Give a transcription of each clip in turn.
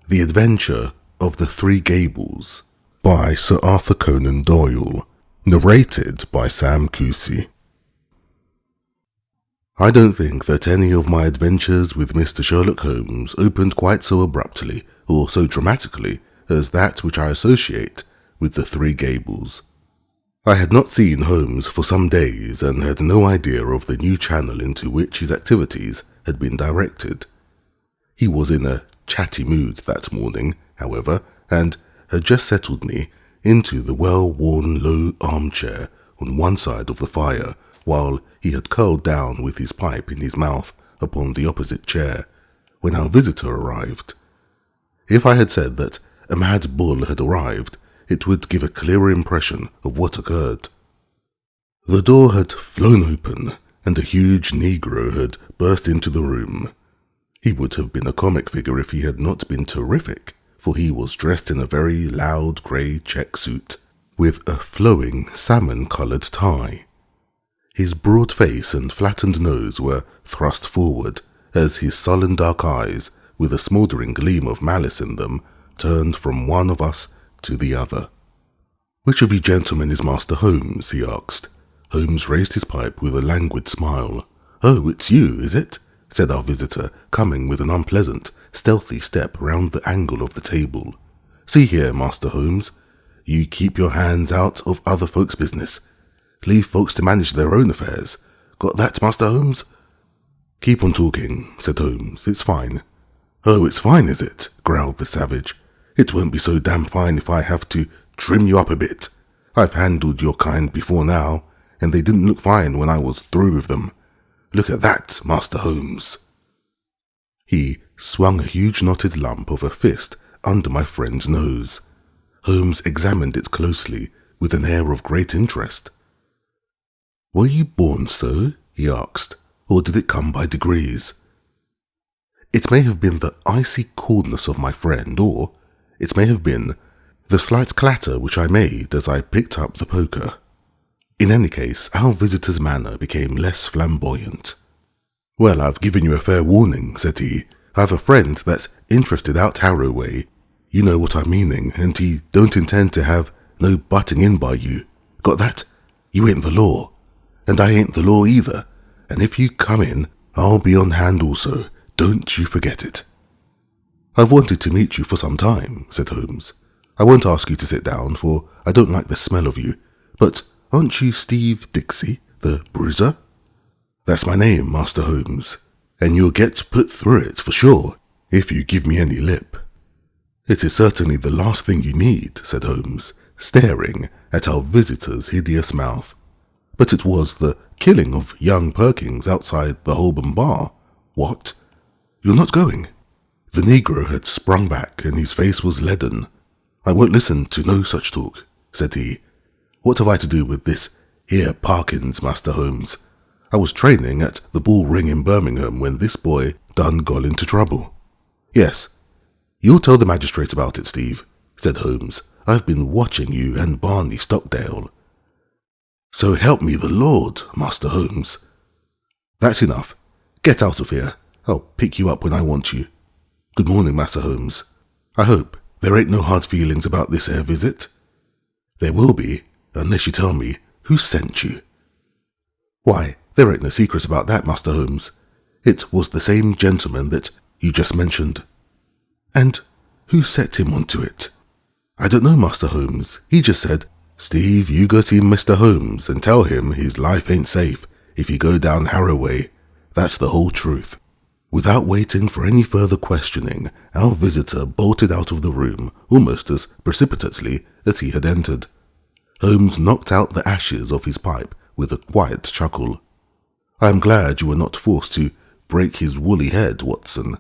The Adventure of the Three Gables by Sir Arthur Conan Doyle, narrated by Sam Cousy. I don't think that any of my adventures with Mr. Sherlock Holmes opened quite so abruptly or so dramatically as that which I associate with the Three Gables. I had not seen Holmes for some days and had no idea of the new channel into which his activities had been directed. He was in a chatty mood that morning, however, and had just settled me into the well-worn low armchair on one side of the fire, while he had curled down with his pipe in his mouth upon the opposite chair, when our visitor arrived. If I had said that a mad bull had arrived, it would give a clearer impression of what occurred. The door had flown open, and a huge Negro had burst into the room. He would have been a comic figure if he had not been terrific, for he was dressed in a very loud grey check suit, with a flowing salmon-coloured tie. His broad face and flattened nose were thrust forward, as his sullen dark eyes, with a smouldering gleam of malice in them, turned from one of us to the other. "Which of you gentlemen is Master Holmes?" he asked. Holmes raised his pipe with a languid smile. "Oh, it's you, is it?" said our visitor, coming with an unpleasant, stealthy step round the angle of the table. "See here, Master Holmes, you keep your hands out of other folks' business. Leave folks to manage their own affairs. Got that, Master Holmes?" "Keep on talking," said Holmes. "It's fine." "Oh, it's fine, is it?" growled the savage. "It won't be so damn fine if I have to trim you up a bit. I've handled your kind before now, and they didn't look fine when I was through with them. Look at that, Master Holmes." He swung a huge knotted lump of a fist under my friend's nose. Holmes examined it closely, with an air of great interest. "Were you born so?" he asked, "or did it come by degrees?" It may have been the icy coolness of my friend, or it may have been the slight clatter which I made as I picked up the poker. In any case, our visitor's manner became less flamboyant. "Well, I've given you a fair warning," said he. "I've a friend that's interested out Harrow way. You know what I'm meaning, and he don't intend to have no butting in by you. Got that? You ain't the law, and I ain't the law either, and if you come in, I'll be on hand also. Don't you forget it." "I've wanted to meet you for some time," said Holmes. "I won't ask you to sit down, for I don't like the smell of you, but aren't you Steve Dixie, the bruiser?" "That's my name, Master Holmes, and you'll get put through it for sure, if you give me any lip." "It is certainly the last thing you need," said Holmes, staring at our visitor's hideous mouth. "But it was the killing of young Perkins outside the Holborn bar." "What? You're not going?" The Negro had sprung back, and his face was leaden. "I won't listen to no such talk," said he. "What have I to do with this here Perkins, Master Holmes? I was training at the Bull Ring in Birmingham when this boy done got into trouble." "Yes, you'll tell the magistrate about it, Steve," said Holmes. "I've been watching you and Barney Stockdale." "So help me the Lord, Master Holmes." "That's enough. Get out of here. I'll pick you up when I want you. Good morning, Master Holmes. I hope there ain't no hard feelings about this air visit." "There will be, unless you tell me who sent you." "Why, there ain't no secret about that, Master Holmes. It was the same gentleman that you just mentioned." "And who set him onto it?" "I don't know, Master Holmes. He just said, 'Steve, you go see Mr. Holmes and tell him his life ain't safe if you go down Harrow way.' That's the whole truth." Without waiting for any further questioning, our visitor bolted out of the room almost as precipitately as he had entered. Holmes knocked out the ashes of his pipe with a quiet chuckle. "I am glad you were not forced to break his woolly head, Watson.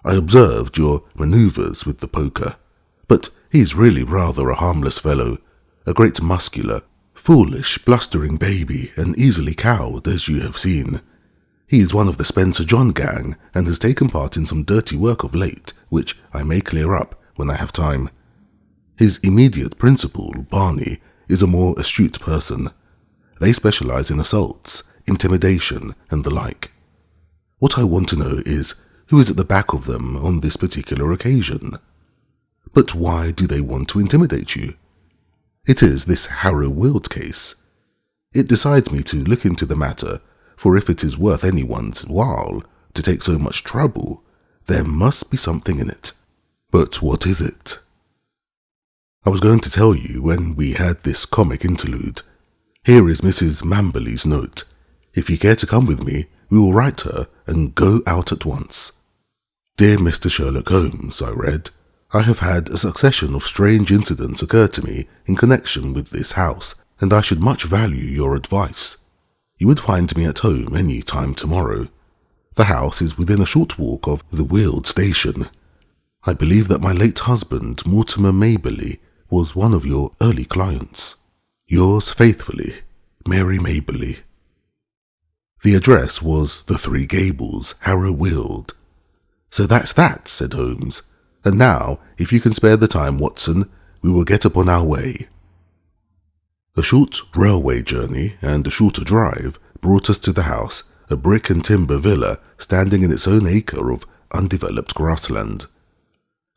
I observed your manoeuvres with the poker, but he's really rather a harmless fellow, a great muscular, foolish, blustering baby, and easily cowed, as you have seen. He is one of the Spencer John gang, and has taken part in some dirty work of late, which I may clear up when I have time. His immediate principal, Barney, is a more astute person. They specialize in assaults, intimidation, and the like. What I want to know is who is at the back of them on this particular occasion. But why do they want to intimidate you? It is this Harrow Weald case. It decides me to look into the matter, for if it is worth anyone's while to take so much trouble, there must be something in it. But what is it? I was going to tell you when we had this comic interlude. Here is Mrs. Maberley's note. If you care to come with me, we will write her and go out at once. Dear Mr. Sherlock Holmes, I read, I have had a succession of strange incidents occur to me in connection with this house, and I should much value your advice. You would find me at home any time tomorrow. The house is within a short walk of the Weald station. I believe that my late husband, Mortimer Maberley, was one of your early clients. Yours faithfully, Mary Maberley. The address was the Three Gables, Harrow Weald. So that's that, said Holmes. And now, if you can spare the time, Watson, we will get upon our way. A short railway journey and a shorter drive brought us to the house, a brick and timber villa standing in its own acre of undeveloped grassland.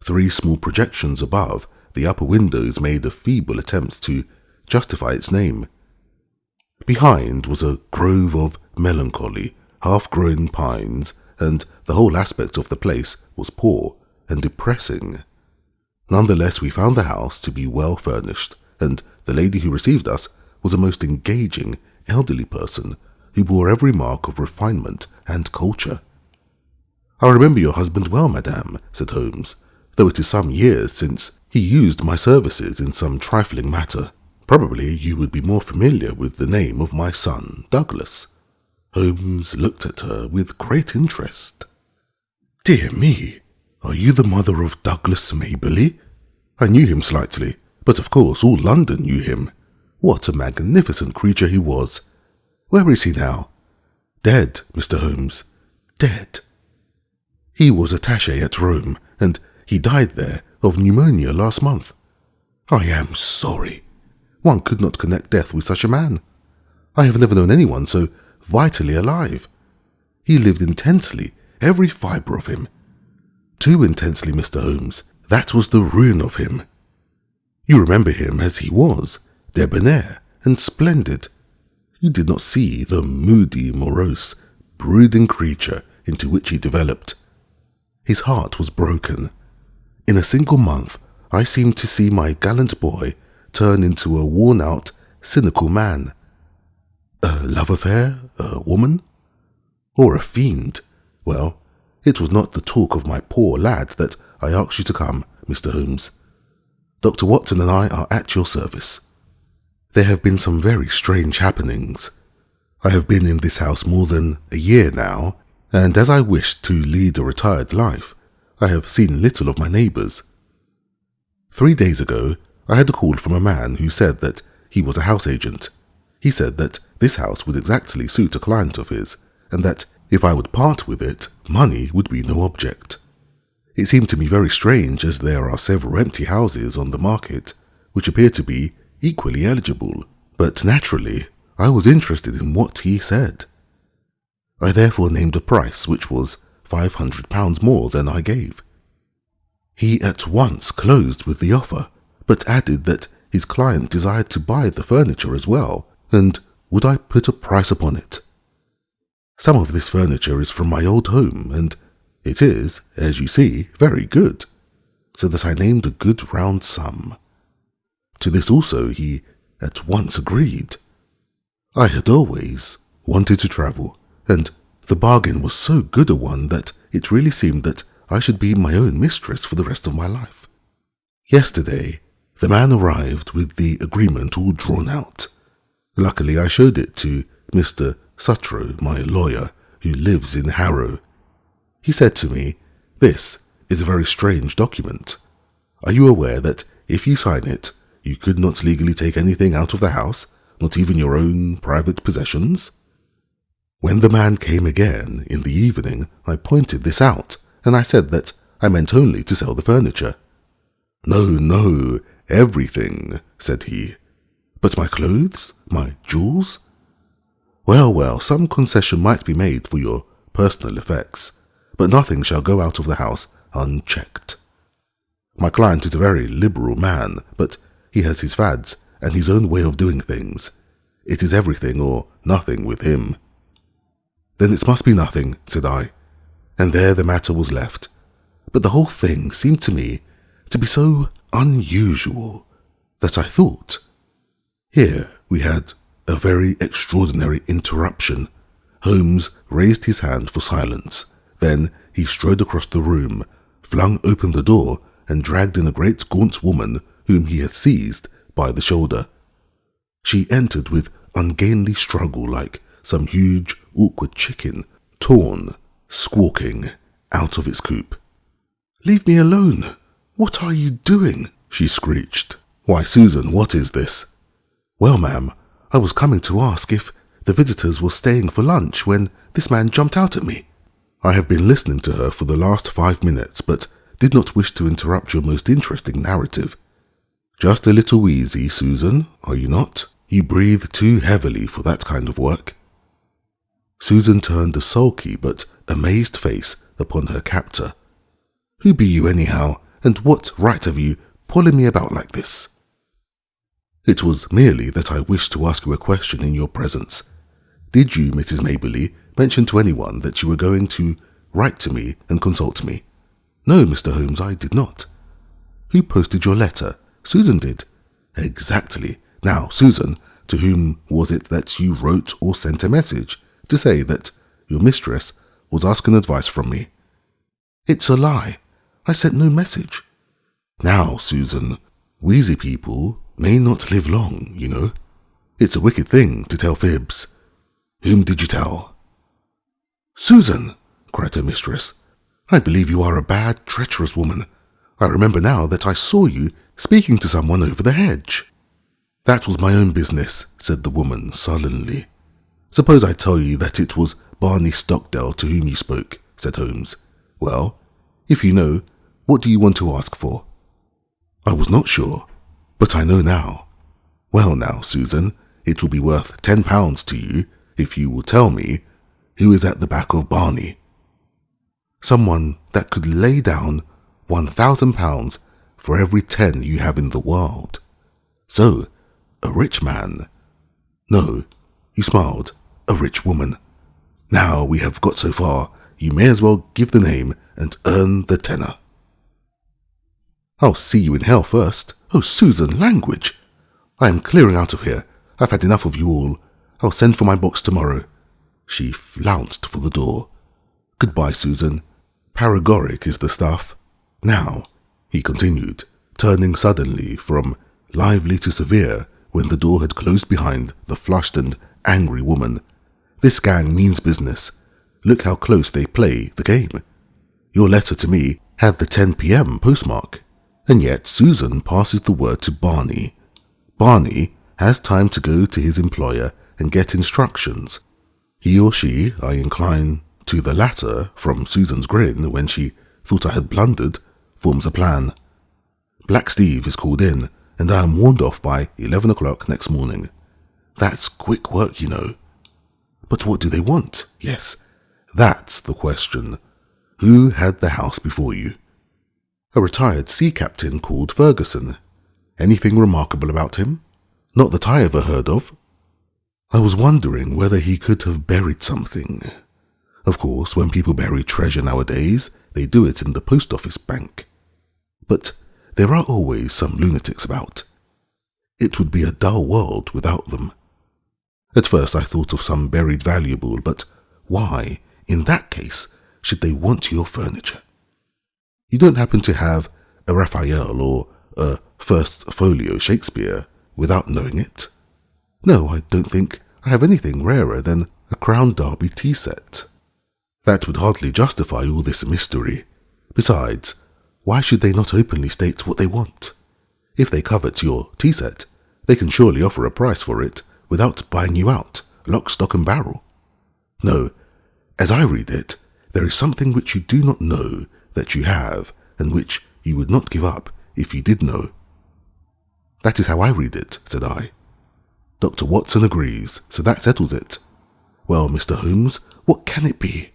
3 small projections above, the upper windows made a feeble attempt to justify its name. Behind was a grove of melancholy, half-grown pines, and the whole aspect of the place was poor and depressing. Nonetheless, we found the house to be well furnished, and the lady who received us was a most engaging, elderly person who bore every mark of refinement and culture. I remember your husband well, madame, said Holmes, though it is some years since he used my services in some trifling matter. Probably you would be more familiar with the name of my son, Douglas. Holmes looked at her with great interest. Dear me, are you the mother of Douglas Maberley? I knew him slightly, but of course all London knew him. What a magnificent creature he was. Where is he now? Dead, Mr. Holmes. Dead. He was attaché at Rome, and he died there of pneumonia last month. I am sorry. One could not connect death with such a man. I have never known anyone so vitally alive. He lived intensely, every fibre of him. Too intensely, Mr. Holmes. That was the ruin of him. You remember him as he was, debonair and splendid. You did not see the moody, morose, brooding creature into which he developed. His heart was broken. In a single month, I seemed to see my gallant boy turn into a worn-out, cynical man. A love affair? A woman? Or a fiend? Well, it was not the talk of my poor lad that I asked you to come, Mr. Holmes. Dr. Watson and I are at your service. There have been some very strange happenings. I have been in this house more than a year now, and as I wished to lead a retired life, I have seen little of my neighbours. 3 days ago, I had a call from a man who said that he was a house agent. He said that this house would exactly suit a client of his, and that if I would part with it, money would be no object. It seemed to me very strange, as there are several empty houses on the market which appear to be equally eligible, but naturally I was interested in what he said. I therefore named a price which was £500 more than I gave. He at once closed with the offer, but added that his client desired to buy the furniture as well, and would I put a price upon it? Some of this furniture is from my old home, and it is, as you see, very good, so that I named a good round sum. To this also he at once agreed. I had always wanted to travel, and the bargain was so good a one that it really seemed that I should be my own mistress for the rest of my life. Yesterday, the man arrived with the agreement all drawn out. Luckily, I showed it to Mr. Sutro, my lawyer, who lives in Harrow. He said to me, "This is a very strange document. Are you aware that if you sign it, you could not legally take anything out of the house, not even your own private possessions?" When the man came again in the evening, I pointed this out, and I said that I meant only to sell the furniture. No, everything," said he. "But my clothes? My jewels?" Well, some concession might be made for your personal effects, but nothing shall go out of the house unchecked. My client is a very liberal man, but he has his fads and his own way of doing things. It is everything or nothing with him." "Then it must be nothing," said I, and there the matter was left. But the whole thing seemed to me to be so unusual that I thought, here we had a very extraordinary interruption. Holmes raised his hand for silence. Then he strode across the room, flung open the door, and dragged in a great gaunt woman whom he had seized by the shoulder. She entered with ungainly struggle like some huge, awkward chicken, torn, squawking, out of its coop. "Leave me alone! What are you doing?" she screeched. "Why, Susan, what is this?" "Well, ma'am, I was coming to ask if the visitors were staying for lunch when this man jumped out at me." I have been listening to her for the last 5 minutes, but did not wish to interrupt your most interesting narrative. "Just a little wheezy, Susan, are you not? You breathe too heavily for that kind of work." Susan turned a sulky but amazed face upon her captor. "Who be you anyhow, and what right have you pulling me about like this?" "It was merely that I wished to ask you a question in your presence. Did you, Mrs. Maberley, mention to anyone that you were going to write to me and consult me?" "No, Mr. Holmes, I did not." "Who posted your letter?" "Susan did." "Exactly. Now, Susan, to whom was it that you wrote or sent a message to say that your mistress was asking advice from me?" "It's a lie. I sent no message." "Now, Susan, wheezy people may not live long, you know. It's a wicked thing to tell fibs. Whom did you tell?" "Susan," cried her mistress, "I believe you are a bad, treacherous woman. I remember now that I saw you speaking to someone over the hedge." "That was my own business," said the woman sullenly. "Suppose I tell you that it was Barney Stockdale to whom you spoke," said Holmes. "Well, if you know, what do you want to ask for?" "I was not sure, but I know now." "Well now, Susan, it will be worth £10 to you if you will tell me who is at the back of Barney." "Someone that could lay down £1,000 for every 10 you have in the world." "So, a rich man?" "No," you smiled, "a rich woman. Now we have got so far, you may as well give the name and earn the tenner." "I'll see you in hell first." "Oh, Susan, language! I am clearing out of here. I've had enough of you all. I'll send for my box tomorrow." She flounced for the door. "Goodbye, Susan. Paregoric is the stuff. Now," he continued, turning suddenly from lively to severe when the door had closed behind the flushed and angry woman, "this gang means business. Look how close they play the game. Your letter to me had the 10 p.m. postmark, and yet Susan passes the word to Barney. Barney has time to go to his employer and get instructions. He or she, I incline to the latter from Susan's grin when she thought I had blundered, forms a plan. Black Steve is called in, and I am warned off by 11 o'clock next morning. That's quick work, you know. But what do they want? Yes, that's the question. Who had the house before you?" "A retired sea captain called Ferguson." "Anything remarkable about him?" "Not that I ever heard of." "I was wondering whether he could have buried something. Of course, when people bury treasure nowadays, they do it in the post office bank. But there are always some lunatics about. It would be a dull world without them. At first I thought of some buried valuable, but why, in that case, should they want your furniture? You don't happen to have a Raphael or a First Folio Shakespeare without knowing it?" "No, I don't think I have anything rarer than a Crown Derby tea set." "That would hardly justify all this mystery. Besides, why should they not openly state what they want? If they covet your tea set, they can surely offer a price for it without buying you out, lock, stock and barrel. No, as I read it, there is something which you do not know that you have, and which you would not give up if you did know." "That is how I read it," said I. "Dr. Watson agrees, so that settles it. Well, Mr. Holmes, what can it be?"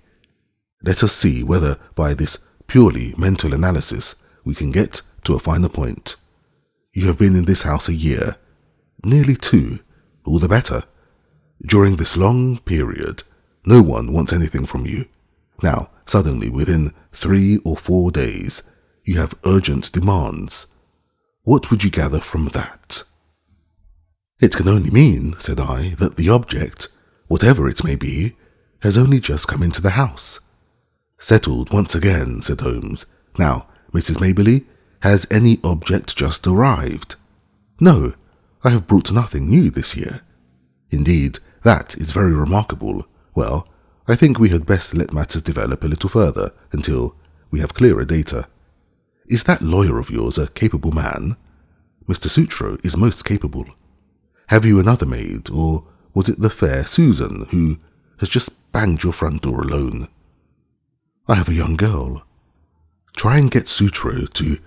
Let us see whether by this purely mental analysis we can get to a finer point. You have been in this house a year, nearly 2, all the better. During this long period, no one wants anything from you. Now, suddenly, within 3 or 4 days, you have urgent demands. What would you gather from that? It can only mean, said I, that the object, whatever it may be, has only just come into the house. Settled once again, said Holmes. Now, Mrs. Maberley, has any object just arrived? No, I have brought nothing new this year. Indeed, that is very remarkable. Well, I think we had best let matters develop a little further until we have clearer data. Is that lawyer of yours a capable man? Mr. Sutro is most capable. Have you another maid, or was it the fair Susan who has just banged your front door alone? I have a young girl. Try and get Sutro to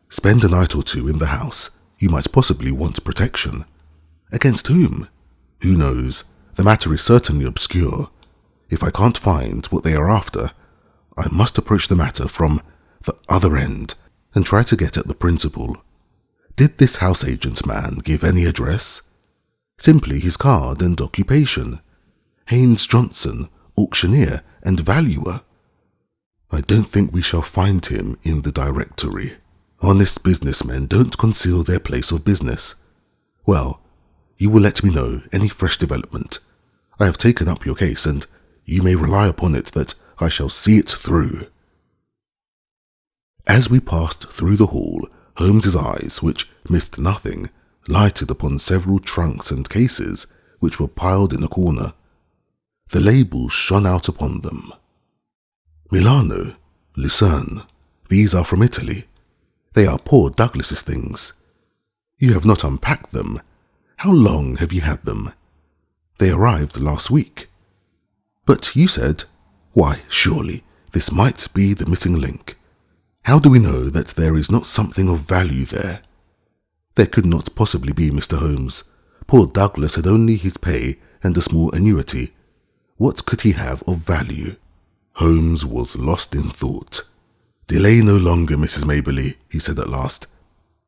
spend a night or 2 in the house. You might possibly want protection. Against whom? Who knows? The matter is certainly obscure. If I can't find what they are after, I must approach the matter from the other end and try to get at the principal. Did this house agent man give any address? Simply his card and occupation. Haynes Johnson, auctioneer and valuer. I don't think we shall find him in the directory. Honest businessmen don't conceal their place of business. Well, you will let me know any fresh development. I have taken up your case, and you may rely upon it that I shall see it through. As we passed through the hall, Holmes's eyes, which missed nothing, lighted upon several trunks and cases which were piled in a corner. The labels shone out upon them. Milano, Lucerne, these are from Italy. They are poor Douglas's things. You have not unpacked them. How long have you had them? They arrived last week. But you said, why, surely, this might be the missing link. How do we know that there is not something of value there? There could not possibly be, Mr. Holmes. Poor Douglas had only his pay and a small annuity. What could he have of value? Holmes was lost in thought. Delay no longer, Mrs. Maberley, he said at last.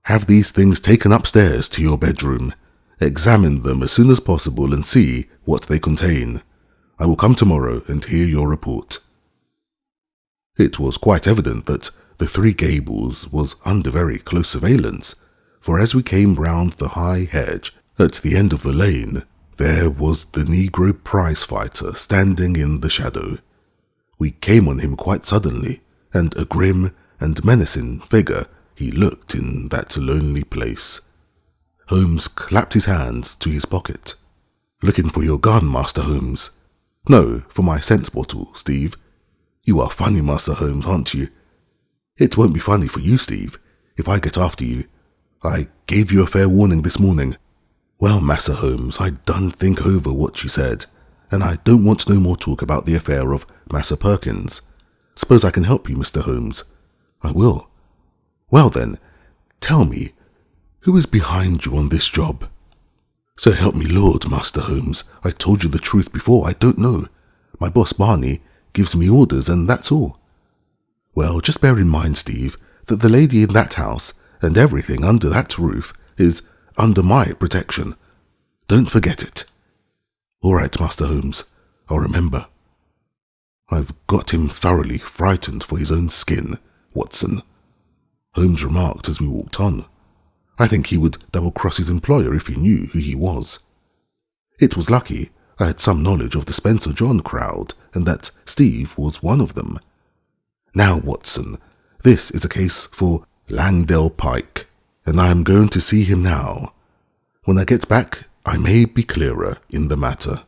Have these things taken upstairs to your bedroom. Examine them as soon as possible and see what they contain. I will come tomorrow and hear your report. It was quite evident that the Three Gables was under very close surveillance, for as we came round the high hedge at the end of the lane, there was the Negro prize-fighter standing in the shadow. We came on him quite suddenly, and a grim and menacing figure he looked in that lonely place. Holmes clapped his hands to his pocket. Looking for your gun, Master Holmes? No, for my scent bottle, Steve. You are funny, Master Holmes, aren't you? It won't be funny for you, Steve, if I get after you. I gave you a fair warning this morning. Well, Massa Holmes, I done think over what you said, and I don't want no more talk about the affair of Massa Perkins. Suppose I can help you, Mr. Holmes? I will. Well then, tell me, who is behind you on this job? So help me Lord, Master Holmes, I told you the truth before, I don't know. My boss Barney gives me orders and that's all. Well, just bear in mind, Steve, that the lady in that house and everything under that roof is under my protection. Don't forget it. All right, Master Holmes, I'll remember. I've got him thoroughly frightened for his own skin, Watson, Holmes remarked as we walked on. I think he would double-cross his employer if he knew who he was. It was lucky I had some knowledge of the Spencer John crowd and that Steve was one of them. Now, Watson, this is a case for Langdale Pike, and I am going to see him now. When I get back, I may be clearer in the matter.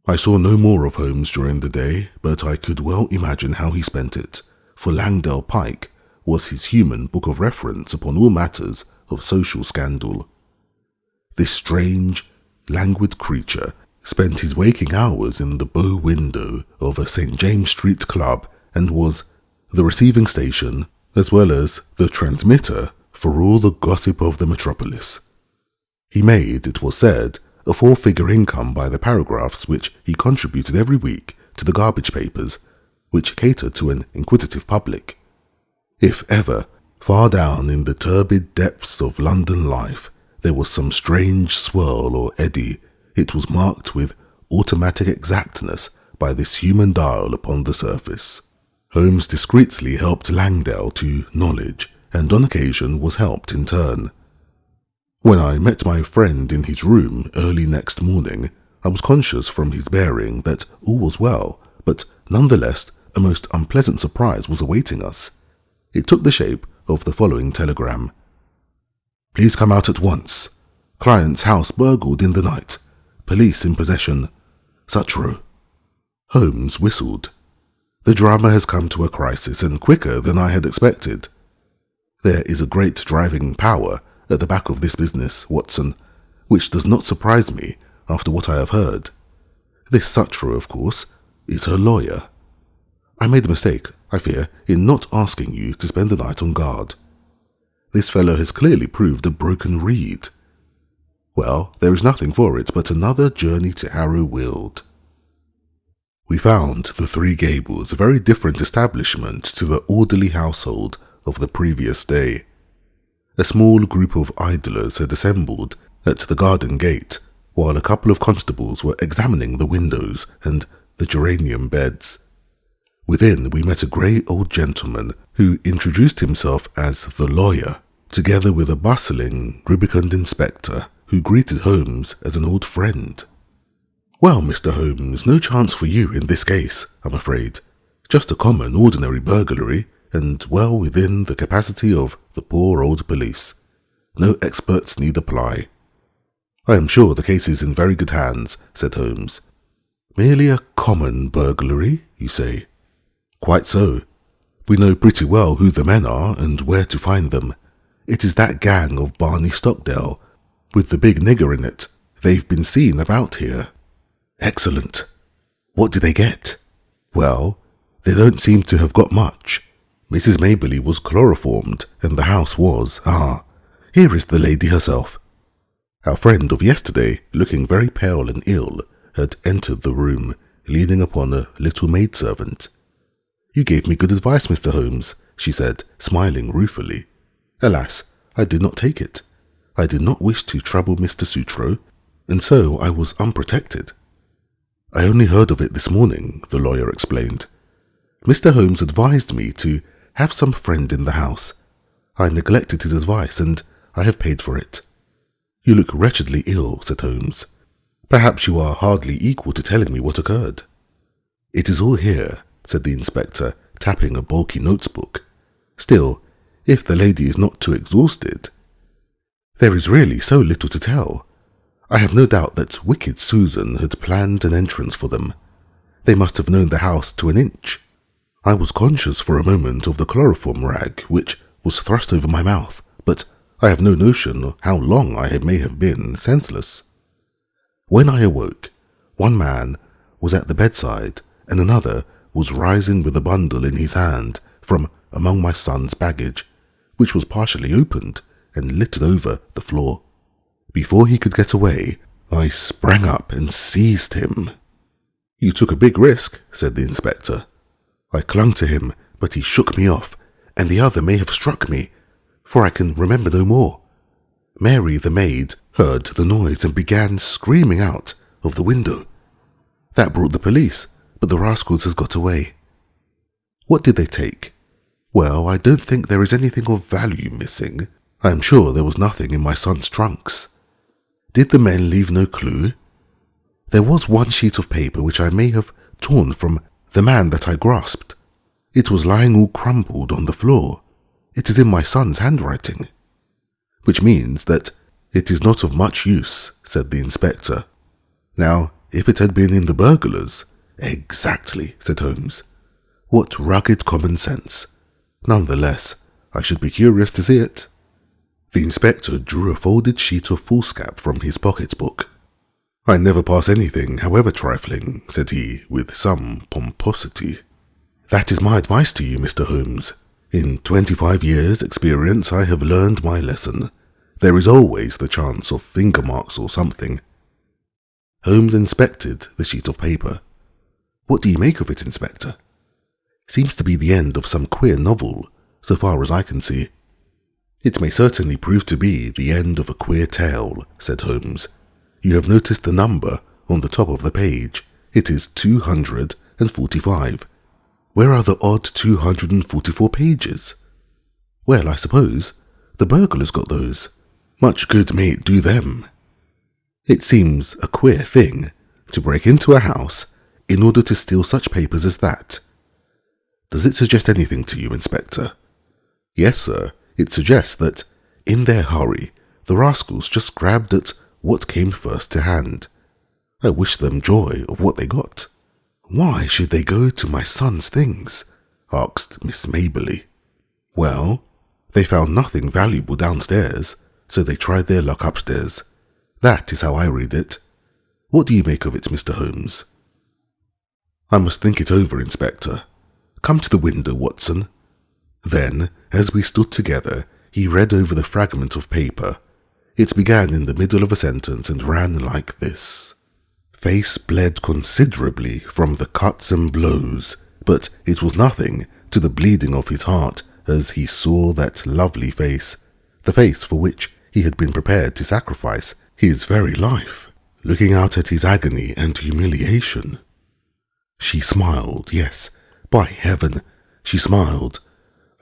I saw no more of Holmes during the day, but I could well imagine how he spent it, for Langdale Pike was his human book of reference upon all matters of social scandal. This strange, languid creature spent his waking hours in the bow window of a St. James Street club and was the receiving station as well as the transmitter for all the gossip of the metropolis. He made, it was said, a 4-figure income by the paragraphs which he contributed every week to the garbage papers, which catered to an inquisitive public. If ever, far down in the turbid depths of London life, there was some strange swirl or eddy, it was marked with automatic exactness by this human dial upon the surface. Holmes discreetly helped Langdale to knowledge, and on occasion was helped in turn. When I met my friend in his room early next morning, I was conscious from his bearing that all was well, but nonetheless a most unpleasant surprise was awaiting us. It took the shape of the following telegram. "Please come out at once. Client's house burgled in the night. Police in possession. Sutro." Holmes whistled. The drama has come to a crisis, and quicker than I had expected. There is a great driving power at the back of this business, Watson, which does not surprise me after what I have heard. This Sutro, of course, is her lawyer. I made a mistake, I fear, in not asking you to spend the night on guard. This fellow has clearly proved a broken reed. Well, there is nothing for it but another journey to Harrow Weald. We found the Three Gables a very different establishment to the orderly household of the previous day. A small group of idlers had assembled at the garden gate, while a couple of constables were examining the windows and the geranium beds. Within we met a grey old gentleman who introduced himself as the lawyer, together with a bustling, rubicund inspector who greeted Holmes as an old friend. "Well, Mr. Holmes, no chance for you in this case, I'm afraid. Just a common, ordinary burglary, and well within the capacity of the poor old police. No experts need apply." "I am sure the case is in very good hands," said Holmes. "Merely a common burglary, you say?" "Quite so. We know pretty well who the men are and where to find them. It is that gang of Barney Stockdale, with the big nigger in it. They've been seen about here." "Excellent. What did they get?" "Well, they don't seem to have got much. Mrs. Maberley was chloroformed, and the house was, here is the lady herself." Our friend of yesterday, looking very pale and ill, had entered the room, leaning upon a little maidservant. "You gave me good advice, Mr. Holmes," she said, smiling ruefully. "Alas, I did not take it. I did not wish to trouble Mr. Sutro, and so I was unprotected." "I only heard of it this morning," the lawyer explained. "Mr. Holmes advised me to have some friend in the house. I neglected his advice, and I have paid for it." "You look wretchedly ill," said Holmes. "Perhaps you are hardly equal to telling me what occurred." "It is all here," said the inspector, tapping a bulky notebook. "Still, if the lady is not too exhausted—" "There is really so little to tell. I have no doubt that wicked Susan had planned an entrance for them. They must have known the house to an inch. I was conscious for a moment of the chloroform rag which was thrust over my mouth, but I have no notion how long I may have been senseless. When I awoke, one man was at the bedside and another was rising with a bundle in his hand from among my son's baggage, which was partially opened and littered over the floor. Before he could get away, I sprang up and seized him." "You took a big risk," said the inspector. "I clung to him, but he shook me off, and the other may have struck me, for I can remember no more. Mary, the maid, heard the noise and began screaming out of the window. That brought the police, but the rascals has got away." "What did they take?" "Well, I don't think there is anything of value missing. I am sure there was nothing in my son's trunks." "Did the men leave no clue?" "There was one sheet of paper which I may have torn from the man that I grasped. It was lying all crumpled on the floor. It is in my son's handwriting." "Which means that it is not of much use," said the inspector. "Now, if it had been in the burglars—" "Exactly," said Holmes. "What rugged common sense. Nonetheless, I should be curious to see it." The inspector drew a folded sheet of foolscap from his pocket-book. "I never pass anything, however trifling," said he, with some pomposity. "That is my advice to you, Mr. Holmes. In 25 years' experience I have learned my lesson. There is always the chance of finger marks or something." Holmes inspected the sheet of paper. "What do you make of it, Inspector?" Seems to be the end of some queer novel, so far as I can see." "It may certainly prove to be the end of a queer tale," said Holmes. "You have noticed the number on the top of the page. It is 245. Where are the odd 244 pages? Well, I suppose the burglars got those. Much good may it do them. It seems a queer thing to break into a house in order to steal such papers as that. Does it suggest anything to you, Inspector?" "Yes, sir. It suggests that, in their hurry, the rascals just grabbed at what came first to hand. I wish them joy of what they got." "Why should they go to my son's things?" asked Miss Maberley. "Well, they found nothing valuable downstairs, so they tried their luck upstairs. That is how I read it. What do you make of it, Mr. Holmes?" "I must think it over, Inspector. Come to the window, Watson." Then, as we stood together, he read over the fragment of paper. It began in the middle of a sentence and ran like this: "Face bled considerably from the cuts and blows, but it was nothing to the bleeding of his heart as he saw that lovely face, the face for which he had been prepared to sacrifice his very life, looking out at his agony and humiliation." She smiled, yes, by heaven, she smiled,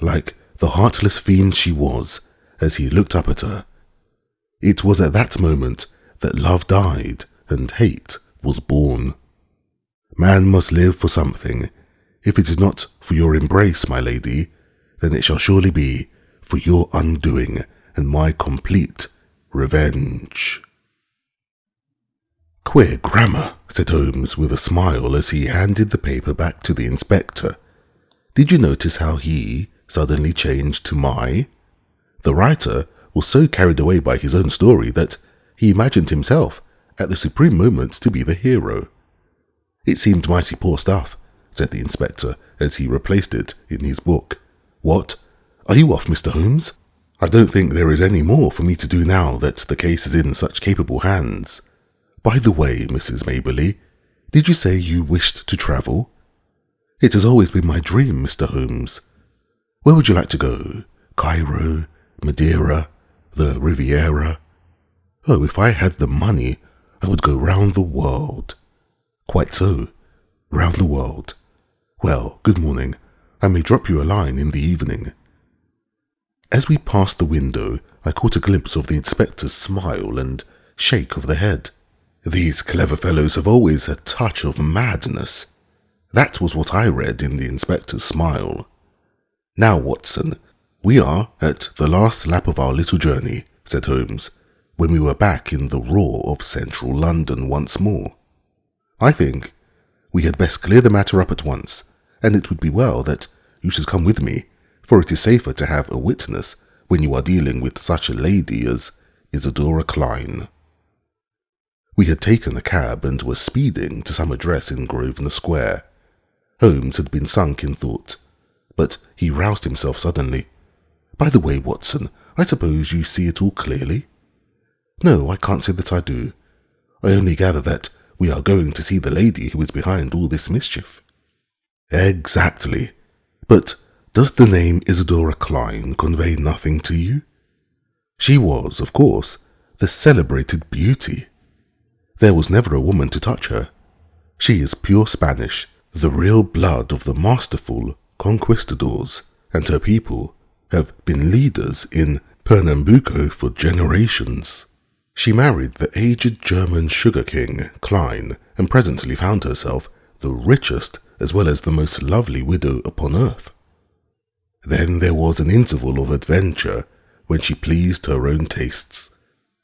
like the heartless fiend she was, as he looked up at her. It was at that moment that love died and hate was born. Man must live for something. If it is not for your embrace, my lady, then it shall surely be for your undoing and my complete revenge." "Queer grammar," said Holmes with a smile as he handed the paper back to the inspector. "Did you notice how he suddenly changed to my? The writer was so carried away by his own story that he imagined himself at the supreme moment to be the hero." "It seemed mighty poor stuff," said the inspector as he replaced it in his book. "What? Are you off, Mr. Holmes? I don't think there is any more for me to do now that the case is in such capable hands. By the way, Mrs. Maberley, did you say you wished to travel?" "It has always been my dream, Mr. Holmes." "Where would you like to go? Cairo, Madeira, the Riviera?" "Oh, if I had the money, I would go round the world." "Quite so, round the world. Well, good morning. I may drop you a line in the evening." As we passed the window, I caught a glimpse of the inspector's smile and shake of the head. These clever fellows have always a touch of madness. That was what I read in the inspector's smile. "Now, Watson, we are at the last lap of our little journey," said Holmes, when we were back in the roar of central London once more. "I think we had best clear the matter up at once, and it would be well that you should come with me, for it is safer to have a witness when you are dealing with such a lady as Isadora Klein." We had taken a cab and were speeding to some address in Grosvenor Square. Holmes had been sunk in thought, but he roused himself suddenly. "By the way, Watson, I suppose you see it all clearly?" "No, I can't say that I do. I only gather that we are going to see the lady who is behind all this mischief." "Exactly. But does the name Isadora Klein convey nothing to you? She was, of course, the celebrated beauty. There was never a woman to touch her. She is pure Spanish, the real blood of the masterful conquistadors, and her people have been leaders in Pernambuco for generations. She married the aged German sugar king, Klein, and presently found herself the richest as well as the most lovely widow upon earth. Then there was an interval of adventure when she pleased her own tastes.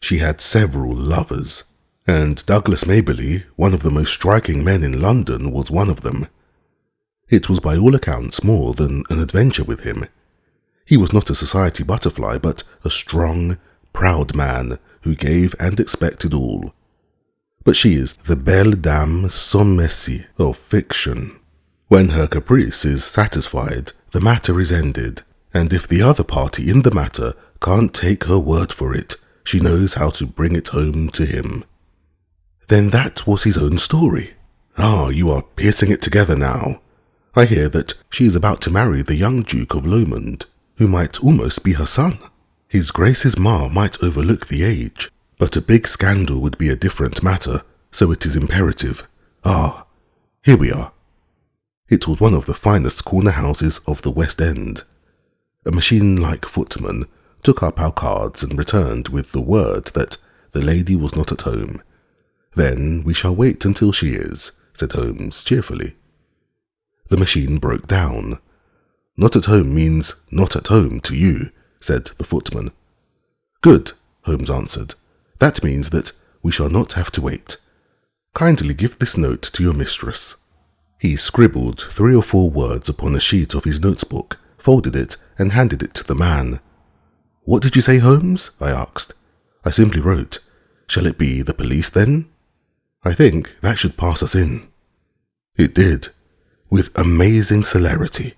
She had several lovers, and Douglas Maberley, one of the most striking men in London, was one of them. It was by all accounts more than an adventure with him. He was not a society butterfly, but a strong, proud man who gave and expected all. But she is the belle dame sans merci of fiction. When her caprice is satisfied, the matter is ended, and if the other party in the matter can't take her word for it, she knows how to bring it home to him." "Then that was his own story." "Ah, you are piecing it together now. I hear that she is about to marry the young Duke of Lomond, who might almost be her son. His Grace's ma might overlook the age, but a big scandal would be a different matter, so it is imperative. Ah, here we are. It was one of the finest corner houses of the West End. A machine-like footman took up our cards and returned with the word that the lady was not at home. Then we shall wait until she is, said Holmes cheerfully. The machine broke down. Not at home means not at home to you, said the footman. Good, Holmes answered. That means that we shall not have to wait. Kindly give this note to your mistress. He scribbled 3 or 4 words upon a sheet of his notebook, folded it, and handed it to the man. What did you say, Holmes? I asked. I simply wrote, Shall it be the police then? I think that should pass us in. It did, with amazing celerity.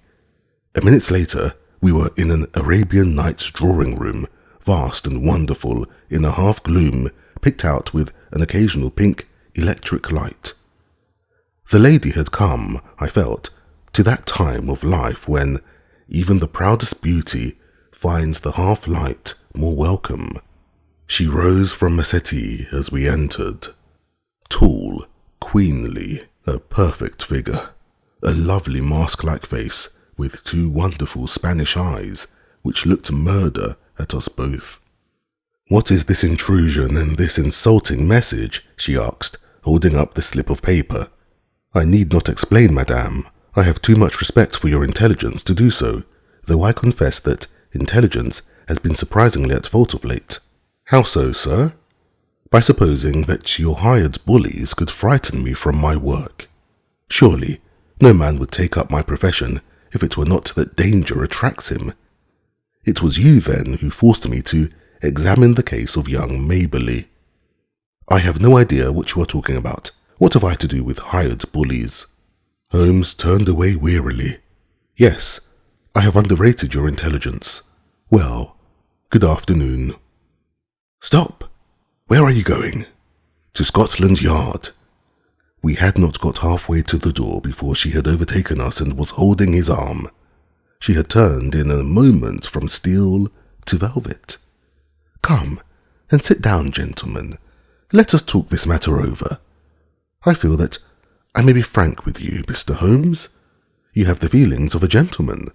A minute later, we were in an Arabian Nights drawing room, vast and wonderful, in a half-gloom, picked out with an occasional pink electric light. The lady had come, I felt, to that time of life when even the proudest beauty finds the half-light more welcome. She rose from a settee as we entered. Tall, queenly, a perfect figure, a lovely mask-like face with 2 wonderful Spanish eyes which looked murder at us both. What is this intrusion and this insulting message? She asked, holding up the slip of paper. I need not explain, madame. I have too much respect for your intelligence to do so, though I confess that intelligence has been surprisingly at fault of late. How so, sir? By supposing that your hired bullies could frighten me from my work. Surely, no man would take up my profession if it were not that danger attracts him. It was you, then, who forced me to examine the case of young Maberley. I have no idea what you are talking about. What have I to do with hired bullies? Holmes turned away wearily. Yes, I have underrated your intelligence. Well, good afternoon. Stop! Where are you going? To Scotland Yard. We had not got halfway to the door before she had overtaken us and was holding his arm. She had turned in a moment from steel to velvet. Come and sit down, gentlemen. Let us talk this matter over. I feel that I may be frank with you, Mr. Holmes. You have the feelings of a gentleman.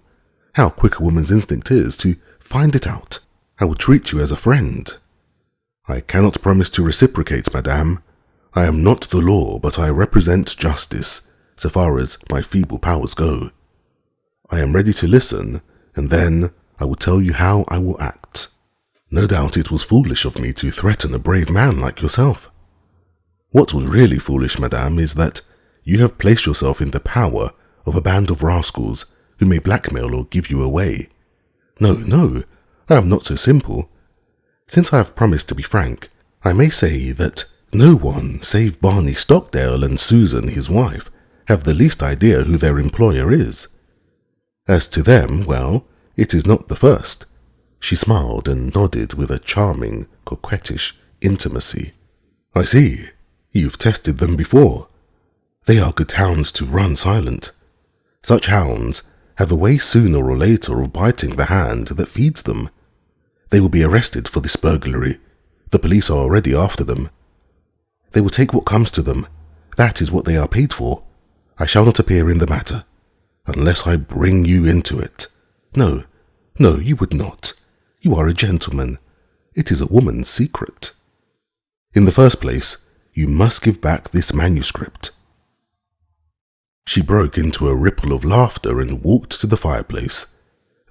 How quick a woman's instinct is to find it out. I will treat you as a friend. I cannot promise to reciprocate, madame. I am not the law, but I represent justice, so far as my feeble powers go. I am ready to listen, and then I will tell you how I will act. No doubt it was foolish of me to threaten a brave man like yourself. What was really foolish, madame, is that you have placed yourself in the power of a band of rascals who may blackmail or give you away. No, I am not so simple. Since I have promised to be frank, I may say that no one save Barney Stockdale and Susan, his wife, have the least idea who their employer is. As to them, well, it is not the first. She smiled and nodded with a charming, coquettish intimacy. I see. You've tested them before. They are good hounds to run silent. Such hounds have a way sooner or later of biting the hand that feeds them. They will be arrested for this burglary. The police are already after them. They will take what comes to them. That is what they are paid for. I shall not appear in the matter, unless I bring you into it. No, you would not. You are a gentleman. It is a woman's secret. In the first place, you must give back this manuscript. She broke into a ripple of laughter and walked to the fireplace.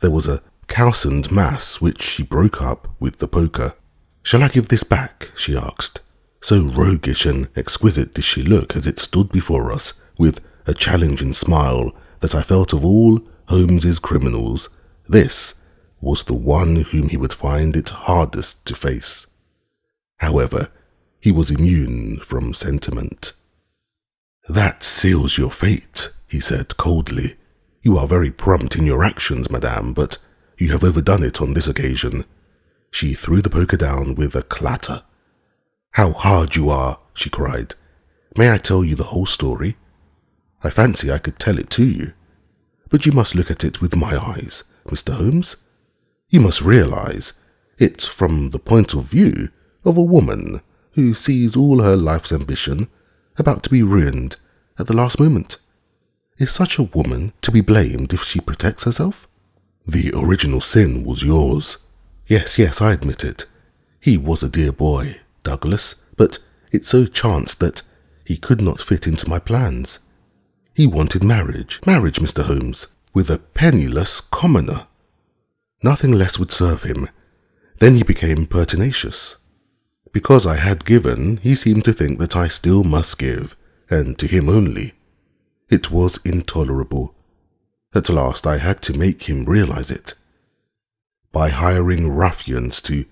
There was a calcined mass which she broke up with the poker. Shall I give this back? She asked. So roguish and exquisite did she look as it stood before us, with a challenging smile that I felt of all Holmes's criminals. This was the one whom he would find it hardest to face. However, he was immune from sentiment. That seals your fate, he said coldly. You are very prompt in your actions, madame, but you have overdone it on this occasion. She threw the poker down with a clatter. How hard you are, she cried. May I tell you the whole story? I fancy I could tell it to you. But you must look at it with my eyes, Mr. Holmes. You must realize it from the point of view of a woman who sees all her life's ambition about to be ruined at the last moment. Is such a woman to be blamed if she protects herself? The original sin was yours. Yes, I admit it. He was a dear boy, Douglas, but it so chanced that he could not fit into my plans. He wanted marriage, Mr. Holmes, with a penniless commoner. Nothing less would serve him. Then he became pertinacious. Because I had given, he seemed to think that I still must give, and to him only. It was intolerable. At last I had to make him realize it. By hiring ruffians to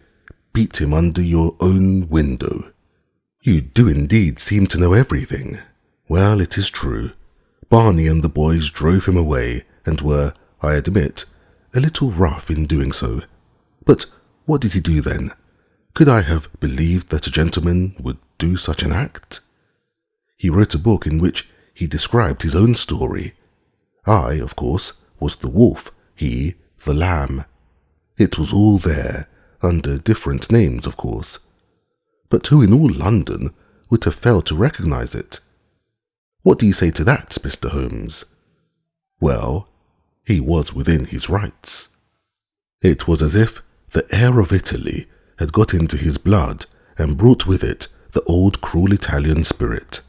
beat him under your own window. You do indeed seem to know everything. Well, it is true. Barney and the boys drove him away and were, I admit, a little rough in doing so. But what did he do then? Could I have believed that a gentleman would do such an act? He wrote a book in which he described his own story. I, of course, was the wolf, he the lamb. It was all there, under different names, of course. But who in all London would have failed to recognize it? What do you say to that, Mr. Holmes? Well, he was within his rights. It was as if the air of Italy had got into his blood and brought with it the old cruel Italian spirit.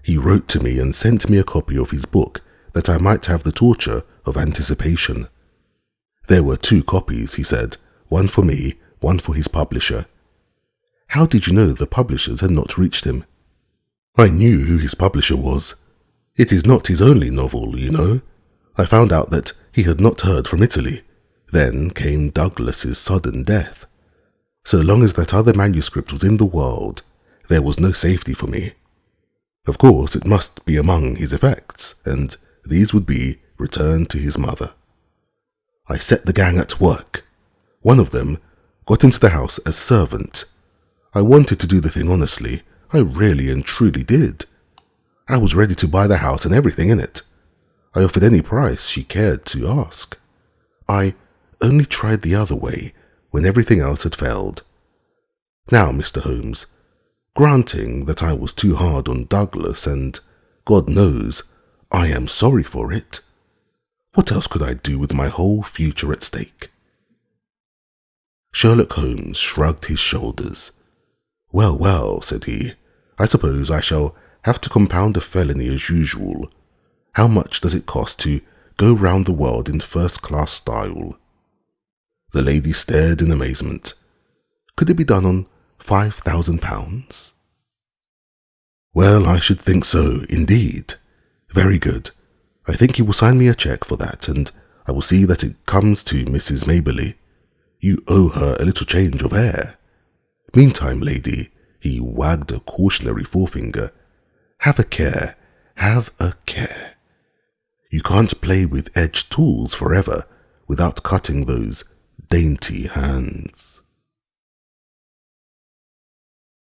He wrote to me and sent me a copy of his book that I might have the torture of anticipation. There were 2 copies, he said, one for me, one for his publisher. How did you know the publishers had not reached him? I knew who his publisher was. It is not his only novel, you know. I found out that he had not heard from Italy. Then came Douglas's sudden death. So long as that other manuscript was in the world, there was no safety for me. Of course, it must be among his effects, and these would be returned to his mother. I set the gang at work. One of them got into the house as servant. I wanted to do the thing honestly. I really and truly did. I was ready to buy the house and everything in it. I offered any price she cared to ask. I only tried the other way when everything else had failed. Now, Mr. Holmes, granting that I was too hard on Douglas, and God knows I am sorry for it, what else could I do with my whole future at stake? Sherlock Holmes shrugged his shoulders. Well, said he, I suppose I shall have to compound a felony as usual. How much does it cost to go round the world in first-class style? The lady stared in amazement. Could it be done on £5,000? Well, I should think so, indeed. Very good. I think you will sign me a cheque for that, and I will see that it comes to Mrs. Maberley. You owe her a little change of air. Meantime, lady, he wagged a cautionary forefinger, have a care, have a care. You can't play with edged tools forever without cutting those dainty hands.